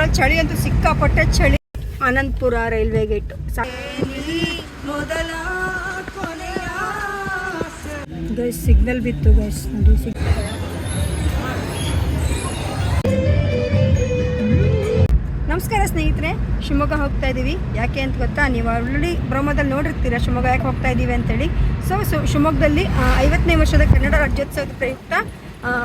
ನಮ್ಮೂರಲ್ಲಿ ಚಳಿ ಅಂತೂ ಸಿಕ್ಕಾಪಟ್ಟೆ ಚಳಿ. Anandapura railway gate guys, signal ಬಿತ್ತು ಗೈಸ್ ನೋಡಿ. ನಮಸ್ಕಾರ ಸ್ನೇಹಿತರೆ, ಶಿವಮೊಗ್ಗ ಹೋಗ್ತಾ ಇದ್ದೀವಿ. ಯಾಕೆ ಅಂತ ಗೊತ್ತಾ? ನೀವು ಆಲ್ರೆಡಿ ಬ್ರಹ್ಮದಲ್ಲಿ ನೋಡಿರ್ತೀರ ಶಿವಮೊಗ್ಗ ಯಾಕೆ ಹೋಗ್ತಾ ಇದ್ದೀವಿ ಅಂತೇಳಿ. ಸೊ ಶಿವಮೊಗ್ಗದಲ್ಲಿ 50ನೇ ವರ್ಷದ ಕನ್ನಡ ರಾಜ್ಯೋತ್ಸವದ ಪ್ರಯುಕ್ತ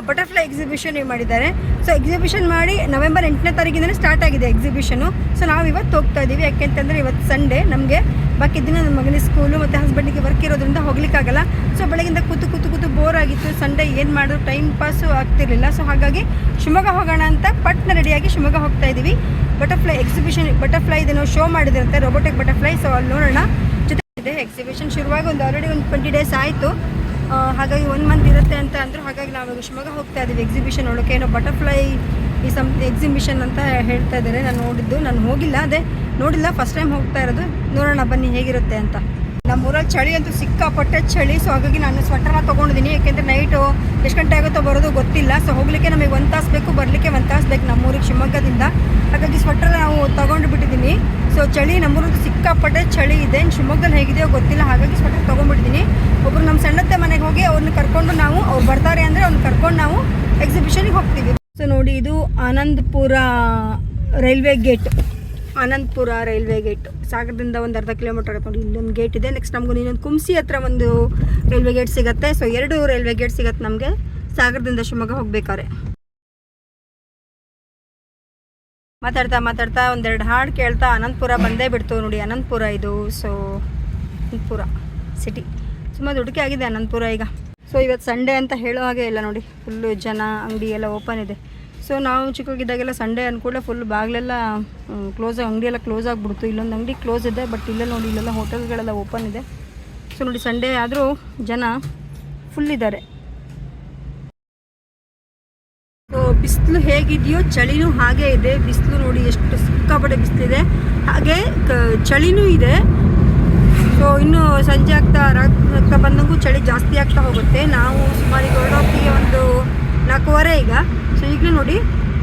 ಬಟರ್ಫ್ಲೈ ಎಕ್ಸಿಬಿಷನ್ ಮಾಡಿದ್ದಾರೆ. ಸೊ ಎಕ್ಸಿಬಿಷನ್ ಮಾಡಿ ನವೆಂಬರ್ 8ನೇ ತಾರೀಕಿಂದಲೇ ಸ್ಟಾರ್ಟ್ ಆಗಿದೆ ಎಕ್ಸಿಬಿಷನು. ಸೊ ನಾವು ಇವತ್ತು ಹೋಗ್ತಾ ಇದ್ದೀವಿ. ಯಾಕೆಂತಂದರೆ ಇವತ್ತು ಸಂಡೇ, ನಮಗೆ ಬಾಕಿ ದಿನ ನನ್ನ ಮಗನಿಗೆ ಸ್ಕೂಲು ಮತ್ತು ಹಸ್ಬೆಂಡಿಗೆ ವರ್ಕ್ ಇರೋದ್ರಿಂದ ಹೋಗ್ಲಿಕ್ಕಾಗಲ್ಲ. ಸೊ ಬೆಳಗಿಂದ ಕೂತು ಬೋರ್ ಆಗಿತ್ತು. ಸಂಡೇ ಏನು ಮಾಡೋದು, ಟೈಮ್ ಪಾಸು ಆಗ್ತಿರ್ಲಿಲ್ಲ. ಸೊ ಹಾಗಾಗಿ ಶಿವಮೊಗ್ಗ ಹೋಗೋಣ ಅಂತ ಪಟ್ನ ರೆಡಿಯಾಗಿ ಶಿವಮೊಗ್ಗ ಹೋಗ್ತಾ ಇದ್ದೀವಿ. ಬಟರ್ಫ್ಲೈ ಎಕ್ಸಿಬಿಷನ್, ಬಟರ್ಫ್ಲೈ ಇದನ್ನು ಶೋ ಮಾಡಿದಿರುತ್ತೆ, ರೋಬೋಟಿಕ್ ಬಟರ್ಫ್ಲೈ. ಸೊ ಅಲ್ಲಿ ನೋಡೋಣ. ಜೊತೆ ಎಕ್ಸಿಬಿಷನ್ ಶುರುವಾಗಿ ಆಲ್ರೆಡಿ ಒಂದು 20 ಡೇಸ್ ಆಯಿತು. ಹಾಗಾಗಿ 1 ಮಂತ್ ಇರುತ್ತೆ ಅಂತ ಅಂದರು. ಹಾಗಾಗಿ ನಾವು ಶಿವಮೊಗ್ಗ ಹೋಗ್ತಾ ಇದ್ದೀವಿ ಎಕ್ಸಿಬಿಷನ್ ನೋಡೋಕ್ಕೆ. ಏನೋ ಬಟರ್ಫ್ಲೈ ಎಕ್ಸಿಬಿಷನ್ ಅಂತ ಹೇಳ್ತಾ ಇದ್ದಾರೆ. ನಾನು ಹೋಗಿಲ್ಲ, ನೋಡಿಲ್ಲ, ಫಸ್ಟ್ ಟೈಮ್ ಹೋಗ್ತಾ ಇರೋದು. ನೋಡೋಣ ಬನ್ನಿ ಹೇಗಿರುತ್ತೆ ಅಂತ. ನಮ್ಮೂರಲ್ಲಿ ಚಳಿ ಅಂತೂ ಸಿಕ್ಕಾಪಟ್ಟೆ ಚಳಿ. ಸೊ ಹಾಗಾಗಿ ನಾನು ಸ್ವೆಟರ್ನ ತೊಗೊಂಡಿದ್ದೀನಿ. ಯಾಕೆಂದರೆ ನೈಟು ಎಷ್ಟು ಗಂಟೆ ಆಗುತ್ತೋ ಬರೋದು ಗೊತ್ತಿಲ್ಲ. ಸೊ ಹೋಗಲಿಕ್ಕೆ ನಮಗೆ 1 ತಾಸು ಬೇಕು, ಬರಲಿಕ್ಕೆ 1 ತಾಸು ಬೇಕು ನಮ್ಮೂರಿಗೆ ಶಿವಮೊಗ್ಗದಿಂದ. ಹಾಗಾಗಿ ಸ್ವೆಟರ್ ನಾವು ತೊಗೊಂಡು ಬಿಟ್ಟಿದ್ದೀನಿ. ಸೊ ಚಳಿ ನಮ್ಮೂರದ್ದು ಸಿಕ್ಕಾಪಟ್ಟೆ ಚಳಿ ಇದೆ. ಶಿವಮೊಗ್ಗದಲ್ಲಿ ಹೇಗಿದೆಯೋ ಗೊತ್ತಿಲ್ಲ, ಹಾಗಾಗಿ ಸ್ವೆಟರ್ ತೊಗೊಂಡ್ಬಿಟ್ಟಿದ್ದೀನಿ. ಒಬ್ಬರು ನಮ್ಮ ಸಣ್ಣತ್ತೆ ಮನೆಗೆ ಹೋಗಿ ಅವ್ರನ್ನ ಕರ್ಕೊಂಡು ಅವ್ರು ಬರ್ತಾರೆ ಅಂದರೆ ಅವ್ರನ್ನ ಕರ್ಕೊಂಡು ನಾವು ಎಕ್ಸಿಬಿಷನ್ಗೆ ಹೋಗ್ತೀವಿ. ಸೊ ನೋಡಿ, ಇದು Anandapura railway gate. Anandapura railway gate ಸಾಗರದಿಂದ ಒಂದು ಅರ್ಧ ಕಿಲೋಮೀಟರ್ ಆಗುತ್ತೆ ನೋಡಿ. ಇಲ್ಲೊಂದು ಗೇಟ್ ಇದೆ. ನೆಕ್ಸ್ಟ್ ನಮಗೂ ಇನ್ನೊಂದು ಕುಂಸಿ ಹತ್ರ ಒಂದು ರೈಲ್ವೆ ಗೇಟ್ ಸಿಗುತ್ತೆ. ಸೊ 2 ರೈಲ್ವೆ ಗೇಟ್ ಸಿಗುತ್ತೆ ನಮಗೆ ಸಾಗರದಿಂದ ಶಿವಮೊಗ್ಗ ಹೋಗ್ಬೇಕಾದ್ರೆ. ಮಾತಾಡ್ತಾ ಒಂದೆರಡು ಹಾಡು ಕೇಳ್ತಾ ಅನಂತಪುರ ಬಂದೇ ಬಿಡ್ತು ನೋಡಿ. ಅನಂತಪುರ ಇದು. ಸೊ ಅನಂತಪುರ ಸಿಟಿ ತುಂಬ ದುಡುಕಿ ಆಗಿದೆ ಅನಂತಪುರ ಈಗ. ಸೊ ಇವತ್ತು ಸಂಡೇ ಅಂತ ಹೇಳೋ ಹಾಗೆ ಇಲ್ಲ ನೋಡಿ, ಫುಲ್ಲು ಜನ, ಅಂಗಡಿ ಎಲ್ಲ ಓಪನ್ ಇದೆ. ಸೊ ನಾವು ಚಿಕ್ಕವಾಗಿದ್ದಾಗೆಲ್ಲ ಸಂಡೇ ಅಂದ್ಕೂಡಲೇ ಫುಲ್ ಬಾಗಿಲೆಲ್ಲ ಅಂಗಡಿ ಎಲ್ಲ ಕ್ಲೋಸ್ ಆಗಿಬಿಡ್ತು. ಇಲ್ಲೊಂದು ಅಂಗಡಿ ಕ್ಲೋಸ್ ಇದೆ, ಬಟ್ ಇಲ್ಲೆಲ್ಲ ನೋಡಿ, ಇಲ್ಲೆಲ್ಲ ಹೋಟೆಲ್ಗಳೆಲ್ಲ ಓಪನ್ ಇದೆ. ಸೊ ನೋಡಿ, ಸಂಡೇ ಆದರೂ ಜನ ಫುಲ್ ಇದ್ದಾರೆ. ಸೊ ಬಿಸಿಲು ಹೇಗಿದೆಯೋ ಚಳಿನೂ ಹಾಗೇ ಇದೆ. ಬಿಸಿಲು ನೋಡಿ ಎಷ್ಟು ಸಿಕ್ಕಾಪಟ್ಟೆ ಬಿಸಿಲಿದೆ, ಹಾಗೆ ಚಳಿನೂ ಇದೆ. ಸೊ ಇನ್ನು ಸಂಜೆ ಆಗ್ತಾ ಬಂದಂಗೂ ಚಳಿ ಜಾಸ್ತಿ ಆಗ್ತಾ ಹೋಗುತ್ತೆ. ನಾವು ಸುಮಾರಿಗೆ ಹೊರಡೋಕ್ಕೆ ಒಂದು 4:15 ಈಗ. ಸೊ ಈಗಲೂ ನೋಡಿ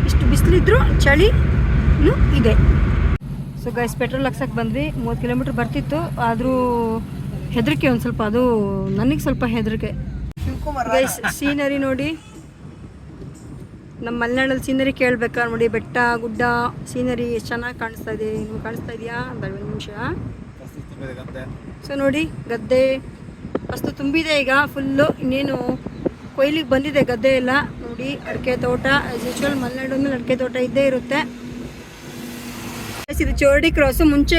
ಇಷ್ಟು ಬಿಸಿಲಿದ್ರು ಚಳಿನೂ ಇದೆ. ಸೊ ಗೈಸ್, ಪೆಟ್ರೋಲ್ ಹಾಕ್ಸಕ್ಕೆ ಬಂದ್ವಿ. 30 ಕಿಲೋಮೀಟ್ರ್ ಬರ್ತಿತ್ತು, ಆದರೂ ಹೆದರಿಕೆ ಒಂದು ಸ್ವಲ್ಪ. ಅದು ನನಗೆ ಸ್ವಲ್ಪ ಹೆದರಿಕೆ. ಗೈಸ್, ಸೀನರಿ ನೋಡಿ, ನಮ್ಮ ಮಲೆನಾಡಲ್ಲಿ ಸೀನರಿ ಕೇಳಬೇಕಾ ನೋಡಿ. ಬೆಟ್ಟ ಗುಡ್ಡ ಸೀನರಿ ಎಷ್ಟು ಚೆನ್ನಾಗಿ ಕಾಣಿಸ್ತಾ ಇದೆ. ನಿಮ್ಗೆ ಕಾಣಿಸ್ತಾ ಇದೆಯಾ? ಒಂದು ನಿಮಿಷ. ಸೊ ನೋಡಿ, ಗದ್ದೆ ಅಷ್ಟು ತುಂಬಿದೆ ಈಗ ಫುಲ್ಲು. ಇನ್ನೇನು ಕೊಯ್ಲಿಗೆ ಬಂದಿದೆ ಗದ್ದೆ ಎಲ್ಲ ನೋಡಿ. ಅಡಿಕೆ ತೋಟ ಆ್ಯಸ್ ಯೂಶ್ವಲ್, ಮಲೆನಾಡು ಮೇಲೆ ಅಡಿಕೆ ತೋಟ ಇದ್ದೇ ಇರುತ್ತೆ. ಇದು ಚೋರಡಿ ಕ್ರಾಸು. ಮುಂಚೆ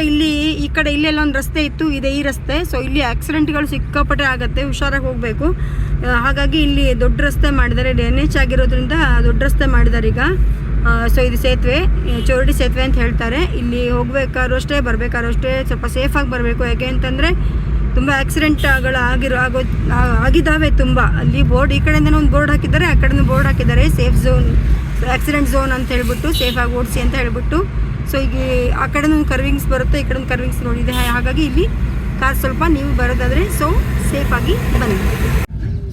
ಈ ಕಡೆ ಇಲ್ಲೆಲ್ಲ ಒಂದು ರಸ್ತೆ ಇತ್ತು, ಇದೆ ಈ ರಸ್ತೆ. ಸೊ ಇಲ್ಲಿ ಆಕ್ಸಿಡೆಂಟ್ಗಳು ಸಿಕ್ಕಾಪಟ್ಟೆ ಆಗುತ್ತೆ, ಹುಷಾರಾಗಿ ಹೋಗಬೇಕು. ಹಾಗಾಗಿ ಇಲ್ಲಿ ದೊಡ್ಡ ರಸ್ತೆ ಮಾಡಿದ್ದಾರೆ. NH ಆಗಿರೋದ್ರಿಂದ ದೊಡ್ಡ ರಸ್ತೆ ಮಾಡಿದ್ದಾರೆ ಈಗ. ಸೊ ಇದು ಸೇತುವೆ, ಚೋರಡಿ ಸೇತುವೆ ಅಂತ ಹೇಳ್ತಾರೆ. ಇಲ್ಲಿ ಹೋಗ್ಬೇಕಾದ್ರೂ ಅಷ್ಟೇ, ಬರಬೇಕಾದ್ರೂ ಅಷ್ಟೇ ಸ್ವಲ್ಪ ಸೇಫಾಗಿ ಬರಬೇಕು. ಯಾಕೆ ಅಂತಂದರೆ ತುಂಬ ಆಕ್ಸಿಡೆಂಟ್ಗಳು ಆಗಿದ್ದಾವೆ ತುಂಬ. ಅಲ್ಲಿ ಬೋರ್ಡ್, ಈ ಕಡೆಯಿಂದನೂ ಒಂದು ಬೋರ್ಡ್ ಹಾಕಿದ್ದಾರೆ, ಆ ಕಡೆಯಿಂದ ಬೋರ್ಡ್ ಹಾಕಿದ್ದಾರೆ, ಸೇಫ್ ಝೋನ್, ಆಕ್ಸಿಡೆಂಟ್ ಝೋನ್ ಅಂತ ಹೇಳ್ಬಿಟ್ಟು, ಸೇಫಾಗಿ ಓಡಿಸಿ ಅಂತ ಹೇಳ್ಬಿಟ್ಟು. ಸೊ ಈಗ ಆ ಕಡೆನೂ ಒಂದು ಕರ್ವಿಂಗ್ಸ್ ಬರುತ್ತೆ, ಈ ಕಡೆ ಕರ್ವಿಂಗ್ಸ್ ನೋಡಿದೆ. ಹಾಗಾಗಿ ಇಲ್ಲಿ ಕಾರ್ ಸ್ವಲ್ಪ ನೀವು ಬರೋದಾದರೆ ಸೊ ಸೇಫಾಗಿ ಬನ್ನಿ.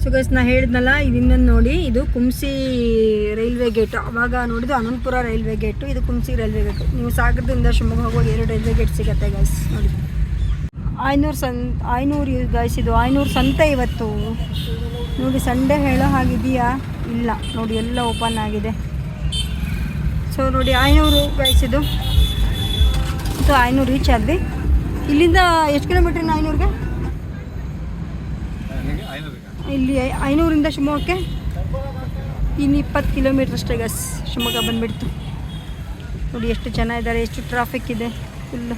ಸೊ ಗೈಸ್, ನಾ ಹೇಳಿದ್ನಲ್ಲ, ಇದನ್ನು ನೋಡಿ, ಇದು ಕುಂಸಿ ರೈಲ್ವೆ ಗೇಟ್. ಅವಾಗ ನೋಡಿದ್ದು ಅನಂತಪುರ ರೈಲ್ವೆ ಗೇಟು, ಇದು ಕುಂಸಿ ರೈಲ್ವೆ ಗೇಟು. ನೀವು ಸಾಗರದಿಂದ ಶಿವಮೊಗ್ಗ ಹೋಗುವಾಗ 2 ರೈಲ್ವೆ ಗೇಟ್ ಸಿಗುತ್ತೆ ಗೈಸ್ ನೋಡಿ. ಆಯ್ನೂರು ಗೈಸ್, ಇದು ಆಯ್ನೂರು ಸಂತೆ ಇವತ್ತು ನೋಡಿ. ಸಂಡೇ ಹೇಳೋ ಹಾಗಿದೆಯಾ? ಇಲ್ಲ ನೋಡಿ, ಎಲ್ಲ ಓಪನ್ ಆಗಿದೆ. ಸೊ ನೋಡಿ, ಆಯ್ನೂರು ಗೈಸ್ ಇದು. ಸೊ ಆಯ್ನೂರು ರೀಚ್ ಆದ್ವಿ. ಇಲ್ಲಿಂದ ಎಷ್ಟು ಕಿಲೋಮೀಟ್ರಿನ ಆಯ್ನೂರಿಗೆ? ಇಲ್ಲಿ 500ರಿಂದ ಶಿವಮೊಗ್ಗಕ್ಕೆ ಇನ್ನು 20 ಕಿಲೋಮೀಟ್ರ್ ಅಷ್ಟೇ ಗೈಸ್. ಶಿವಮೊಗ್ಗ ಬಂದುಬಿಡ್ತು ನೋಡಿ. ಎಷ್ಟು ಜನ ಇದ್ದಾರೆ, ಎಷ್ಟು ಟ್ರಾಫಿಕ್ ಇದೆ ಫುಲ್ಲು.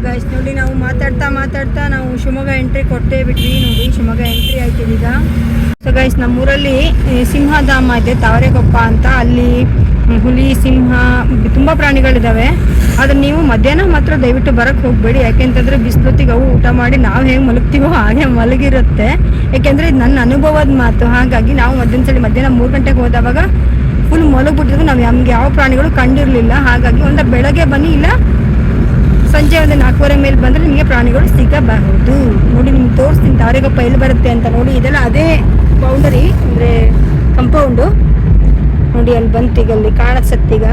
ಗೈಸ್ ನೋಡಿ, ನಾವು ಮಾತಾಡ್ತಾ ನಾವು ಶಿವಮೊಗ್ಗ ಎಂಟ್ರಿ ಕೊಟ್ಟೇ ಬಿಟ್ವಿ ನೋಡಿ. ಶಿವಮೊಗ್ಗ ಎಂಟ್ರಿ ಆಯ್ತು ಈಗ. ಸೊ ಗೈಸ್, ನಮ್ಮೂರಲ್ಲಿ ಸಿಂಹಧಾಮ ಇದೆ, ತಾವರೆಕೊಪ್ಪ ಅಂತ. ಅಲ್ಲಿ ಹುಲಿ, ಸಿಂಹ, ತುಂಬ ಪ್ರಾಣಿಗಳಿದ್ದಾವೆ. ಆದರೆ ನೀವು ಮಧ್ಯಾಹ್ನ ಮಾತ್ರ ದಯವಿಟ್ಟು ಬರೋಕ್ಕೆ ಹೋಗಬೇಡಿ. ಯಾಕೆಂತಂದರೆ ಬಿಸಿಲೊತ್ತಿಗೆ ಅವು ಊಟ ಮಾಡಿ ನಾವು ಹೇಗೆ ಮಲಗ್ತೀವೋ ಹಾಗೆ ಮಲಗಿರುತ್ತೆ. ಯಾಕೆಂದರೆ ಇದು ನನ್ನ ಅನುಭವದ ಮಾತು. ಹಾಗಾಗಿ ನಾವು ಮಧ್ಯಾಹ್ನ 3 ಗಂಟೆಗೆ ಹೋದವಾಗ ಫುಲ್ ಮಲಗಿಬಿಟ್ಟಿದ್ವಿ. ನಾವು ನಮ್ಗೆ ಯಾವ ಪ್ರಾಣಿಗಳು ಕಂಡಿರಲಿಲ್ಲ. ಹಾಗಾಗಿ ಒಂದು ಬೆಳಗ್ಗೆ ಬನ್ನಿ, ಇಲ್ಲ ಸಂಜೆ ಒಂದು 4:15 ಮೇಲೆ ಬಂದರೆ ನಿಮಗೆ ಪ್ರಾಣಿಗಳು ಸಿಗಬಹುದು ನೋಡಿ. ನಿಮ್ಗೆ ತೋರಿಸ್ತೀನಿ ತಾವರೆಕೊಪ್ಪ ಎಲ್ಲಿ ಬರುತ್ತೆ ಅಂತ ನೋಡಿ. ಇದೆಲ್ಲ ಅದೇ ಬೌಂಡರಿ, ಅಂದರೆ ಕಂಪೌಂಡು. ನೋಡಿ ಅಲ್ಲಿ ಬಂತೀಗ, ಅಲ್ಲಿ ಕಾಣಿಸತ್ತೀಗ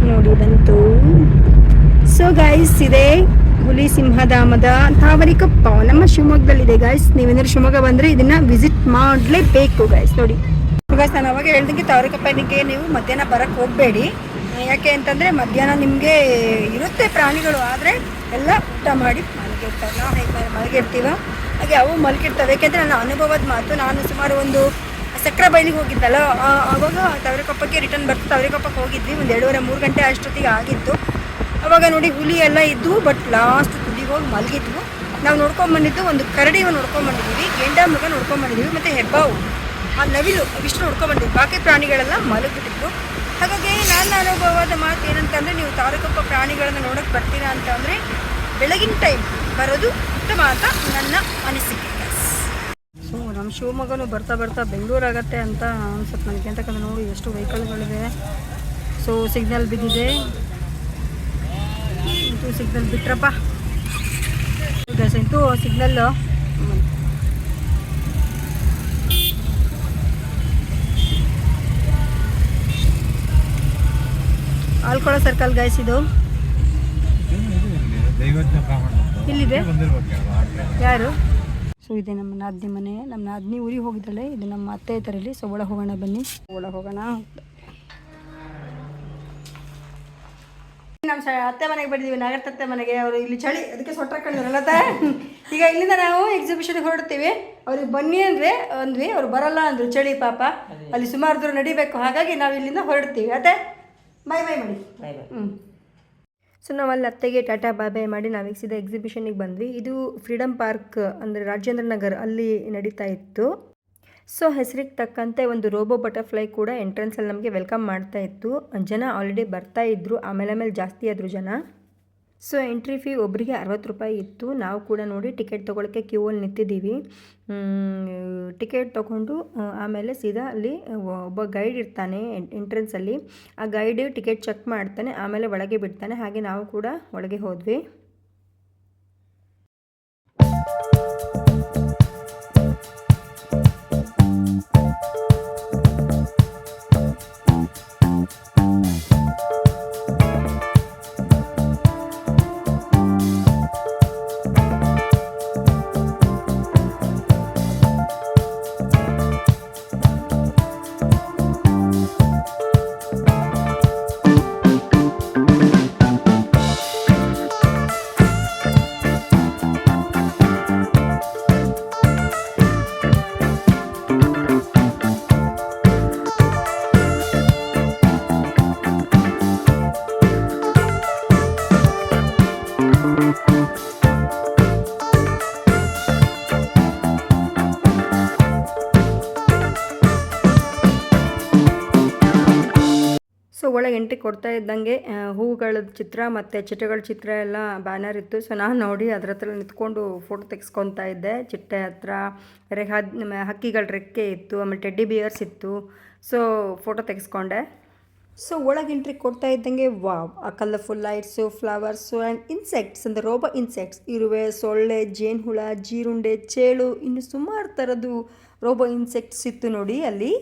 ನೋಡಿ ಬಂತು. ಸೊ ಗೈಸ್, ಇದೆ ಹುಲಿ ಸಿಂಹಧಾಮದ ತಾವರಿಕೊಪ್ಪ ನಮ್ಮ ಶಿವಮೊಗ್ಗದಲ್ಲಿದೆ ಗೈಸ್. ನೀವೇನಾದ್ರು ಶಿವಮೊಗ್ಗ ಬಂದರೆ ಇದನ್ನ ವಿಸಿಟ್ ಮಾಡಲೇಬೇಕು ಗೈಸ್. ನೋಡಿ ಗೈಸ್, ನಾನು ಅವಾಗ ಹೇಳ್ದಂಗೆ ತಾವರಿಕೊಪ್ಪನಿಗೆ ನೀವು ಮಧ್ಯಾಹ್ನ ಬರೋಕ್ಕೆ ಹೋಗಬೇಡಿ. ಯಾಕೆ ಅಂತಂದರೆ ಮಧ್ಯಾಹ್ನ ನಿಮಗೆ ಇರುತ್ತೆ ಪ್ರಾಣಿಗಳು, ಆದರೆ ಎಲ್ಲ ಊಟ ಮಾಡಿ ಮಲಗಿರ್ತಾವೆ. ನಾವು ಹೇಗೆ ಮಲಗಿರ್ತೀವೋ ಹಾಗೆ ಅವು ಮಲಗಿರ್ತವೆ. ಯಾಕೆಂದರೆ ನನ್ನ ಅನುಭವದ ಮಾತು. ನಾನು ಸುಮಾರು ಒಂದು ಸಕ್ರ ಬೈಲಿಗೆ ಹೋಗಿದ್ದಲ್ಲ, ಆವಾಗ ತಾವರೆಕೊಪ್ಪಕ್ಕೆ ರಿಟರ್ನ್ ಬರ್ತು. ತಾವರೆಕೊಪ್ಪಕ್ಕೆ ಹೋಗಿದ್ವಿ, ಒಂದು 2:30-3 ಗಂಟೆ ಅಷ್ಟೊತ್ತಿಗೆ ಆಗಿತ್ತು. ಅವಾಗ ನೋಡಿ ಹುಲಿ ಎಲ್ಲ ಇದ್ದು, ಬಟ್ ಲಾಸ್ಟ್ ತುದಿಗೆ ಹೋಗಿ ಮಲಗಿದ್ವು. ನಾವು ನೋಡ್ಕೊಂಬಂದಿದ್ದು ಒಂದು ಕರಡಿಯನ್ನು ನೋಡ್ಕೊಂಬಂದಿದ್ದೀವಿ, ಗೆಂಡಾಮೃಗ ನೋಡ್ಕೊಂಬಂದಿದ್ದೀವಿ, ಮತ್ತು ಹೆಬ್ಬಾವು, ಆ ನವಿಲು ಇಷ್ಟು ನೋಡ್ಕೊಂಬಂದಿದ್ವಿ. ಬಾಕಿ ಪ್ರಾಣಿಗಳೆಲ್ಲ ಮಲಗಿಬಿಟ್ಟಿದ್ವು. ಹಾಗಾಗಿ ನನ್ನ ಅನುಭವದ ಮಾತು ಏನಂತಂದರೆ, ನೀವು ತಾವರೆಕೊಪ್ಪ ಪ್ರಾಣಿಗಳನ್ನು ನೋಡೋಕ್ಕೆ ಬರ್ತೀರಾ ಅಂತ ಅಂದರೆ ಬೆಳಗಿನ ಟೈಮ್ ಬರೋದು ಉತ್ತಮ ಅಂತ ನನ್ನ ಅನಿಸಿಕೆ. ಸೊ ನಮ್ಮ ಶಿವಮೊಗ್ಗನೂ ಬರ್ತಾ ಬರ್ತಾ ಬೆಂಗಳೂರು ಆಗತ್ತೆ ಅಂತ ಅನ್ಸುತ್ತೆ ನನಗೆ. ಅಂತಕ್ಕಂಥ ನೋಡಿ ಎಷ್ಟು ವೆಹಿಕಲ್ಗಳಿವೆ. ಸೊ ಸಿಗ್ನಲ್ ಬಿದ್ದಿದೆ, ಇಂತೂ ಸಿಗ್ನಲ್ ಬಿಟ್ರಪ್ಪ ಇಂತೂ ಸಿಗ್ನಲ್ಲು. ಆಲ್ಕೊಳ ಸರ್ಕಲ್ ಗೈಸ್, ಇದು ಇಲ್ಲಿದೆ. ಯಾರು? ಸೊ ಇದೆ ನಮ್ಮ ನಾದಿನಿ ಮನೆ. ನಮ್ಮ ನಾದಿನಿ ಊರಿಗೆ ಹೋಗಿದ್ದಾಳೆ, ಇದು ನಮ್ಮ ಅತ್ತೆ ಇದ್ದಾರಲ್ಲಿ. ಸೊ ಒಳಗೆ ಹೋಗೋಣ ಬನ್ನಿ, ಒಳಗೆ ಹೋಗೋಣ. ನಮ್ಮ ಅತ್ತೆ ಮನೆಗೆ ಬಂದಿದ್ದೀವಿ, ನಾಗರತತ್ತೆ ಮನೆಗೆ. ಅವರು ಇಲ್ಲಿ ಚಳಿ, ಅದಕ್ಕೆ ಸೊಟ್ಟ ಹಾಕೊಂಡಿದ್ರಲ್ಲ. ಈಗ ಇಲ್ಲಿಂದ ನಾವು ಎಕ್ಸಿಬಿಷನ್ಗೆ ಹೊರಡ್ತೀವಿ. ಅವ್ರಿಗೆ ಬನ್ನಿ ಅಂದರೆ ಅಂದ್ವಿ, ಅವ್ರು ಬರಲ್ಲ ಅಂದರು, ಚಳಿ ಪಾಪ, ಅಲ್ಲಿ ಸುಮಾರು ದೂರ ನಡಿಬೇಕು. ಹಾಗಾಗಿ ನಾವು ಇಲ್ಲಿಂದ ಹೊರಡ್ತೀವಿ. ಅತ್ತೆ ಬಾಯ್ ಬಾಯ್ ಮಾಡಿ. ಸೊ ನಾವು ಅಲ್ಲಿ ಅತ್ತೆಗೆ ಟಾಟಾ ಬಾಬೆ ಮಾಡಿ ನಾವು ಸೀದಾ ಎಕ್ಸಿಬಿಷನಿಗೆ ಬಂದ್ವಿ. ಇದು ಫ್ರೀಡಮ್ ಪಾರ್ಕ್ ಅಂದರೆ ರಾಜೇಂದ್ರ ನಗರ್ ಅಲ್ಲಿ ನಡೀತಾ ಇತ್ತು. ಸೊ ಹೆಸರಿಗೆ ತಕ್ಕಂತೆ ಒಂದು ರೋಬೋ ಬಟರ್ಫ್ಲೈ ಕೂಡ ಎಂಟ್ರೆನ್ಸಲ್ಲಿ ನಮಗೆ ವೆಲ್ಕಮ್ ಮಾಡ್ತಾ ಇತ್ತು. ಜನ ಆಲ್ರೆಡಿ ಬರ್ತಾ ಇದ್ದರು, ಆಮೇಲೆ ಜಾಸ್ತಿ ಆದರು ಜನ. ಸೊ ಎಂಟ್ರಿ ಫೀ ಒಬ್ಬರಿಗೆ 60 ರೂಪಾಯಿ ಇತ್ತು. ನಾವು ಕೂಡ ನೋಡಿ ಟಿಕೆಟ್ ತೊಗೊಳಕ್ಕೆ ಕ್ಯೂವಲ್ಲಿ ನಿಂತಿದ್ದೀವಿ. ಟಿಕೆಟ್ ತೊಗೊಂಡು ಆಮೇಲೆ ಸೀದಾ ಅಲ್ಲಿ ಒಬ್ಬ ಗೈಡ್ ಇರ್ತಾನೆ ಎಂಟ್ರೆನ್ಸಲ್ಲಿ. ಆ ಗೈಡ್ ಟಿಕೆಟ್ ಚೆಕ್ ಮಾಡ್ತಾನೆ, ಆಮೇಲೆ ಒಳಗೆ ಬಿಡ್ತಾನೆ. ಹಾಗೆ ನಾವು ಕೂಡ ಒಳಗೆ ಹೋದ್ವಿ. ಸೊ ಒಳಗೆ ಎಂಟ್ರಿ ಕೊಡ್ತಾ ಇದ್ದಂಗೆ ಹೂವುಗಳ ಚಿತ್ರ ಮತ್ತು ಚಿಟ್ಟೆಗಳ ಚಿತ್ರ ಎಲ್ಲ ಬ್ಯಾನರ್ ಇತ್ತು. ಸೊ ನಾನು ನೋಡಿ ಅದ್ರ ಹತ್ರ ನಿಂತ್ಕೊಂಡು ಫೋಟೋ ತೆಗೆಸ್ಕೊತಾ ಇದ್ದೆ. ಚಿಟ್ಟೆ ಹತ್ರ ಹಕ್ಕಿಗಳ ರೆಕ್ಕೆ ಇತ್ತು, ಆಮೇಲೆ ಟೆಡ್ಡಿ ಬಿಯರ್ಸ್ ಇತ್ತು. ಸೊ ಫೋಟೋ ತೆಗೆಸ್ಕೊಂಡೆ. ಸೊ ಒಳಗೆ ಎಂಟ್ರಿ ಕೊಡ್ತಾ ಇದ್ದಂಗೆ ವಾವ್, ಆ colourful lights, flowers and insects ಅಂದರೆ ರೋಬೋ ಇನ್ಸೆಕ್ಟ್ಸ್, ಇರುವೆ, ಸೊಳ್ಳೆ, ಜೇನುಹುಳ, ಜೀರುಂಡೆ, ಚೇಳು, ಇನ್ನು ಸುಮಾರು ಥರದ್ದು ರೋಬೋ ಇನ್ಸೆಕ್ಟ್ಸ್ ಇತ್ತು ನೋಡಿ ಅಲ್ಲಿ.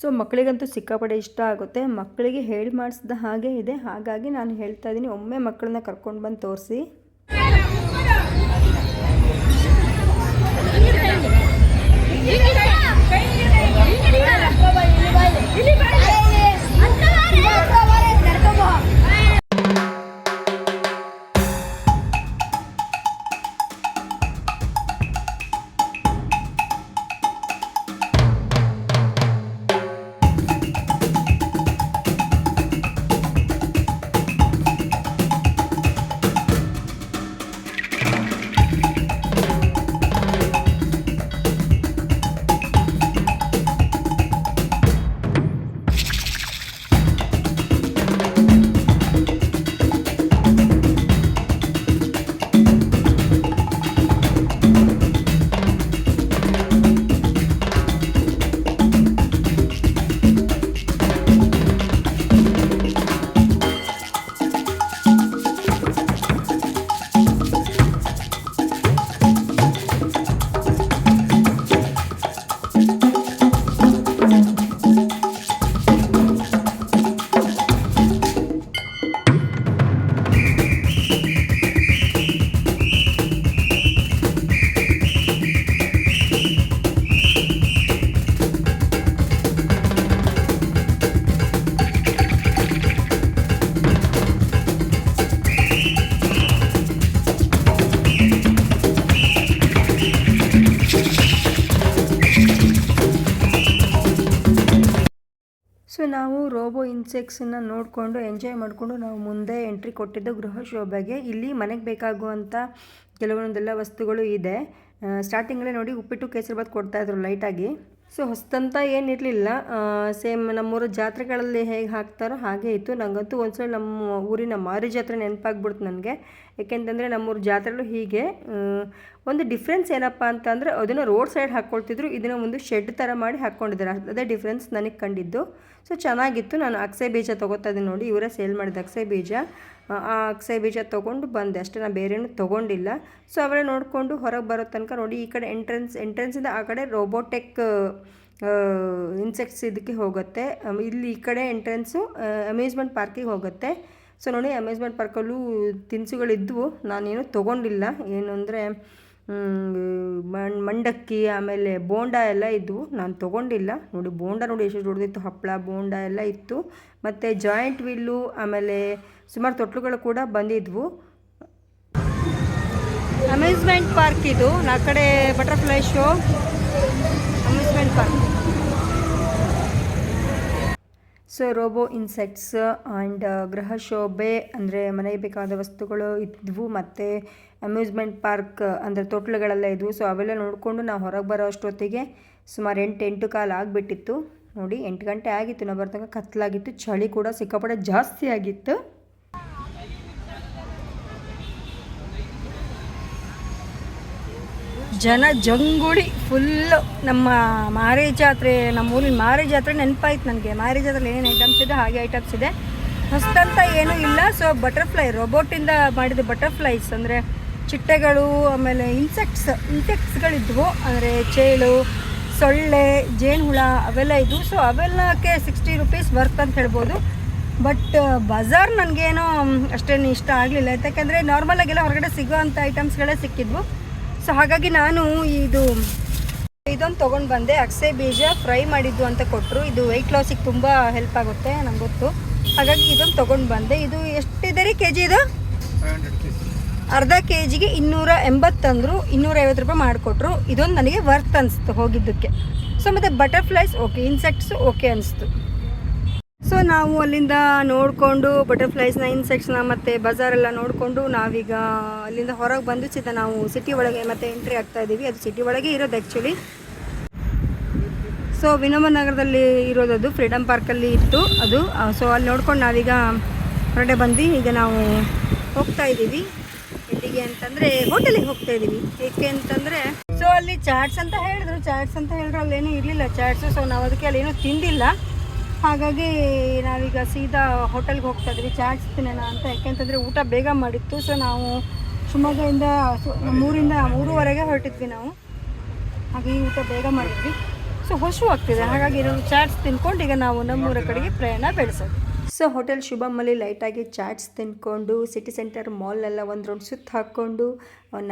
ಸೊ ಮಕ್ಕಳಿಗಂತೂ ಸಿಕ್ಕಾಪಟ್ಟೆ ಇಷ್ಟ ಆಗುತ್ತೆ. ಮಕ್ಕಳಿಗೆ ಹೇಳಿ ಮಾಡಿಸಿದ ಹಾಗೆ ಇದೆ. ಹಾಗಾಗಿ ನಾನು ಹೇಳ್ತಾ ಇದ್ದೀನಿ, ಒಮ್ಮೆ ಮಕ್ಕಳನ್ನ ಕರ್ಕೊಂಡು ಬಂದು ತೋರಿಸಿ. ಸೊ ನಾವು ರೋಬೋ ಇನ್ಸೆಕ್ಟ್ಸನ್ನು ನೋಡಿಕೊಂಡು ಎಂಜಾಯ್ ಮಾಡಿಕೊಂಡು ನಾವು ಮುಂದೆ ಎಂಟ್ರಿ ಕೊಟ್ಟಿದ್ದು ಗೃಹ ಶೋಭೆಗೆ. ಇಲ್ಲಿ ಮನೆಗೆ ಬೇಕಾಗುವಂಥ ಕೆಲವೊಂದೆಲ್ಲ ವಸ್ತುಗಳು ಇದೆ. ಸ್ಟಾರ್ಟಿಂಗಲ್ಲೇ ನೋಡಿ ಉಪ್ಪಿಟ್ಟು ಕೇಸರಿಬಾತ್ ಕೊಡ್ತಾಯಿದ್ರು ಲೈಟಾಗಿ. ಸೊ ಹೊಸ್ತಂತ ಏನಿರಲಿಲ್ಲ, ಸೇಮ್ ನಮ್ಮೂರ ಜಾತ್ರೆಗಳಲ್ಲಿ ಹೇಗೆ ಹಾಕ್ತಾರೋ ಹಾಗೆ ಇತ್ತು. ನನಗಂತೂ ಒಂದ್ಸಲ ನಮ್ಮ ಊರಿನ ಮಾರಿ ಜಾತ್ರೆ ನೆನಪಾಗ್ಬಿಡ್ತು ನನಗೆ. ಏಕೆಂತಂದರೆ ನಮ್ಮೂರ ಜಾತ್ರೆಲ್ಲೂ ಹೀಗೆ ಒಂದು ಡಿಫ್ರೆನ್ಸ್ ಏನಪ್ಪ ಅಂತಂದರೆ ಅದನ್ನು ರೋಡ್ ಸೈಡ್ ಹಾಕ್ಕೊಳ್ತಿದ್ರು, ಇದನ್ನು ಒಂದು ಶೆಡ್ ಥರ ಮಾಡಿ ಹಾಕ್ಕೊಂಡಿದ್ದಾರೆ. ಅದೇ ಡಿಫ್ರೆನ್ಸ್ ನನಗೆ ಕಂಡಿದ್ದು. ಸೊ ಚೆನ್ನಾಗಿತ್ತು. ನಾನು ಅಗಸೆ ಬೀಜ ತೊಗೋತಾ ಇದ್ದೀನಿ ನೋಡಿ, ಇವರೇ ಸೇಲ್ ಮಾಡಿದ ಅಗಸೆ ಬೀಜ. ಆ ಅಗಸೆ ಬೀಜ ತೊಗೊಂಡು ಬಂದೆ ಅಷ್ಟೇ, ನಾನು ಬೇರೇನು ತೊಗೊಂಡಿಲ್ಲ. ಸೊ ಅವರೇ ನೋಡಿಕೊಂಡು ಹೊರಗೆ ಬರೋ ತನಕ ನೋಡಿ, ಈ ಕಡೆ ಎಂಟ್ರೆನ್ಸಿಂದ ಆ ಕಡೆ ರೋಬೋಟೆಕ್ ಇನ್ಸೆಕ್ಟ್ಸ್ ಇದಕ್ಕೆ ಹೋಗುತ್ತೆ. ಇಲ್ಲಿ ಈ ಕಡೆ ಎಂಟ್ರೆನ್ಸು ಅಮ್ಯೂಸ್ಮೆಂಟ್ ಪಾರ್ಕಿಗೆ ಹೋಗುತ್ತೆ. ಸೊ ನೋಡಿ, ಅಮ್ಯೂಸ್ಮೆಂಟ್ ಪಾರ್ಕಲ್ಲೂ ತಿನಿಸುಗಳಿದ್ವು, ನಾನೇನು ತೊಗೊಂಡಿಲ್ಲ. ಏನು ಅಂದರೆ ಮಂಡಕ್ಕಿ ಆಮೇಲೆ ಬೋಂಡ ಎಲ್ಲ ಇದ್ವು, ನಾನು ತೊಗೊಂಡಿಲ್ಲ. ನೋಡಿ ಬೋಂಡ ನೋಡಿ ಎಷ್ಟು ದೊಡ್ಡದಿತ್ತು, ಹಪ್ಪಳ ಬೋಂಡ ಎಲ್ಲ ಇತ್ತು. ಮತ್ತು ಜಾಯಿಂಟ್ ವೀಲು ಆಮೇಲೆ ಸುಮಾರು ತೊಟ್ಲುಗಳು ಕೂಡ ಬಂದಿದ್ವು. ಅಮ್ಯೂಸ್ಮೆಂಟ್ ಪಾರ್ಕ್ ಇದು, ಆ ಕಡೆ butterfly show, amusement park. So robo insects and ಗೃಹ ಶೋಭೆ ಅಂದರೆ ಮನೆಗೆ ಬೇಕಾದ ವಸ್ತುಗಳು ಇದ್ವು. ಮತ್ತು ಅಮ್ಯೂಸ್ಮೆಂಟ್ ಪಾರ್ಕ್ ಅಂದರೆ ತೊಟ್ಲುಗಳೆಲ್ಲ ಇದ್ವು. ಸೊ ಅವೆಲ್ಲ ನೋಡಿಕೊಂಡು ನಾವು ಹೊರಗೆ ಬರೋ ಅಷ್ಟೊತ್ತಿಗೆ ಸುಮಾರು 8 ಕಾಲು ಆಗಿಬಿಟ್ಟಿತ್ತು. ನೋಡಿ 8 ಗಂಟೆ ಆಗಿತ್ತು. ನಾವು ಬರ್ತಂಗ ಕತ್ತಲಾಗಿತ್ತು, ಚಳಿ ಕೂಡ ಸಿಕ್ಕಾಪಟ್ಟೆ ಜಾಸ್ತಿ ಆಗಿತ್ತು. ಜನ ಜಂಗುಳಿ ಫುಲ್ಲು. ನಮ್ಮ ಮಾರಿ ಜಾತ್ರೆ, ನಮ್ಮ ಊರಿನ ಮಾರಿ ಜಾತ್ರೆ ನೆನಪಾಯ್ತು ನನಗೆ. ಮಾರಿ ಜಾತ್ರೆಲಿ ಏನೇನು ಐಟಮ್ಸ್ ಇದೆ ಹಾಗೆ ಐಟಮ್ಸ್ ಇದೆ, ಹೊಸದಂತ ಏನೂ ಇಲ್ಲ. ಸೊ ಬಟರ್ಫ್ಲೈ, ರೋಬೋಟಿಂದ ಮಾಡಿದ ಬಟರ್ಫ್ಲೈಸ್ ಅಂದರೆ ಚಿಟ್ಟೆಗಳು, ಆಮೇಲೆ ಇನ್ಸೆಕ್ಟ್ಸ್ಗಳಿದ್ವು. ಅಂದರೆ ಚೇಳು, ಸೊಳ್ಳೆ, ಜೇನುಹುಳ ಅವೆಲ್ಲ ಇದ್ವು. ಸೊ ಅವೆಲ್ಲಕ್ಕೆ 60 ರೂಪೀಸ್ ವರ್ತ್ ಅಂತ ಹೇಳ್ಬೋದು. ಬಟ್ ಬಜಾರ್ ನನಗೇನೋ ಅಷ್ಟೇನು ಇಷ್ಟ ಆಗಲಿಲ್ಲ, ಯಾಕೆಂದರೆ ನಾರ್ಮಲಾಗೆಲ್ಲ ಹೊರಗಡೆ ಸಿಗೋ ಅಂಥ ಐಟಮ್ಸ್ಗಳೇ ಸಿಕ್ಕಿದ್ವು. ಸೊ ಹಾಗಾಗಿ ನಾನು ಇದೊಂದು ತೊಗೊಂಡು ಬಂದೆ. ಅಗಸೆ ಬೀಜ ಫ್ರೈ ಮಾಡಿದ್ದು ಅಂತ ಕೊಟ್ಟರು. ಇದು ವೆಯ್ಟ್ ಲಾಸಿಗೆ ತುಂಬ ಹೆಲ್ಪ್ ಆಗುತ್ತೆ ನಂಗೆ ಗೊತ್ತು, ಹಾಗಾಗಿ ಇದೊಂದು ತೊಗೊಂಡು ಬಂದೆ. ಇದು ಎಷ್ಟಿದೆ ರೀ ಕೆ ಜಿ? ಇದು ಅರ್ಧ ಕೆ ಜಿಗೆ 280 ಅಂದರು, 250 ರೂಪಾಯಿ ಮಾಡಿಕೊಟ್ರು. ಇದೊಂದು ನನಗೆ ವರ್ತ್ ಅನಿಸ್ತು ಹೋಗಿದ್ದಕ್ಕೆ. ಸೊ ಮತ್ತು ಬಟರ್ಫ್ಲೈಸ್ ಓಕೆ, ಇನ್ಸೆಕ್ಟ್ಸು ಓಕೆ ಅನಿಸ್ತು. ಸೊ ನಾವು ಅಲ್ಲಿಂದ ನೋಡಿಕೊಂಡು ಬಟರ್ಫ್ಲೈಸ್ನ, ಇನ್ಸೆಕ್ಟ್ಸ್ನ ಮತ್ತು ಬಜಾರೆಲ್ಲ ನೋಡಿಕೊಂಡು ನಾವೀಗ ಅಲ್ಲಿಂದ ಹೊರಗೆ ಬಂದು ನಾವು ಸಿಟಿ ಒಳಗೆ ಮತ್ತೆ ಎಂಟ್ರಿ ಆಗ್ತಾಯಿದ್ದೀವಿ. ಅದು ಸಿಟಿ ಒಳಗೆ ಇರೋದು ಆ್ಯಕ್ಚುಲಿ. ಸೊ ವಿನೋಬ ನಗರದಲ್ಲಿ ಇರೋದದು, ಫ್ರೀಡಮ್ ಪಾರ್ಕಲ್ಲಿ ಇತ್ತು ಅದು. ಸೊ ಅಲ್ಲಿ ನೋಡ್ಕೊಂಡು ನಾವೀಗ ಹೊರಗಡೆ ಬಂದು ಈಗ ನಾವು ಹೋಗ್ತಾ ಇದ್ದೀವಿ. ಎಲ್ಲಿಗೆ ಅಂತಂದರೆ ಹೋಟೆಲಿಗೆ ಹೋಗ್ತಾ ಇದ್ದೀವಿ. ಏಕೆ ಅಂತಂದರೆ ಸೊ ಅಲ್ಲಿ ಚಾಟ್ಸ್ ಅಂತ ಹೇಳಿದ್ರು, ಅಲ್ಲೇನೂ ಇರಲಿಲ್ಲ ಚಾಟ್ಸು. ಸೊ ನಾವು ಅದಕ್ಕೆ ಅಲ್ಲೇನೂ ತಿಂದಿಲ್ಲ, ಹಾಗಾಗಿ ನಾವೀಗ ಸೀದಾ ಹೋಟೆಲ್ಗೆ ಹೋಗ್ತಾ ಇದ್ವಿ ಚಾಟ್ಸ್ ತಿನ್ನೋಣ ಅಂತ. ಯಾಕೆಂತಂದರೆ ಊಟ ಬೇಗ ಮಾಡಿತ್ತು. ಸೊ ನಾವು ಶಿವಮೊಗ್ಗದಿಂದ ನಮ್ಮೂರಿಂದ 3:15 ಹೊರಟಿದ್ವಿ ನಾವು, ಹಾಗೆ ಊಟ ಬೇಗ ಮಾಡಿದ್ವಿ. ಸೊ ಹಸು ಆಗ್ತಿದೆ, ಹಾಗಾಗಿ ಇದೊಂದು ಚಾಟ್ಸ್ ತಿನ್ಕೊಂಡು ಈಗ ನಾವು ನಮ್ಮೂರ ಕಡೆಗೆ ಪ್ರಯಾಣ ಬೆಳೆಸೋದು. ಸೊ ಹೋಟೆಲ್ ಶುಭಮಲ್ಲಿ ಲೈಟಾಗಿ ಚಾಟ್ಸ್ ತಿನ್ಕೊಂಡು ಸಿಟಿ ಸೆಂಟರ್ ಮಾಲ್ನೆಲ್ಲ ಒಂದು ರೌಂಡ್ ಸುತ್ತ ಹಾಕ್ಕೊಂಡು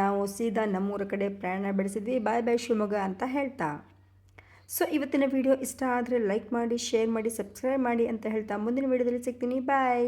ನಾವು ಸೀದಾ ನಮ್ಮೂರ ಕಡೆ ಪ್ರಯಾಣ ಬೆಳೆಸಿದ್ವಿ. ಬಾಯ್ ಬಾಯ್ ಶಿವಮೊಗ್ಗ ಅಂತ ಹೇಳ್ತಾ. ಸೊ ಇವತ್ತಿನ ವಿಡಿಯೋ ಇಷ್ಟ ಆದರೆ ಲೈಕ್ ಮಾಡಿ, ಶೇರ್ ಮಾಡಿ, ಸಬ್ಸ್ಕ್ರೈಬ್ ಮಾಡಿ ಅಂತ ಹೇಳ್ತಾ ಮುಂದಿನ ವಿಡಿಯೋದಲ್ಲಿ ಸಿಗ್ತೀನಿ. ಬಾಯ್.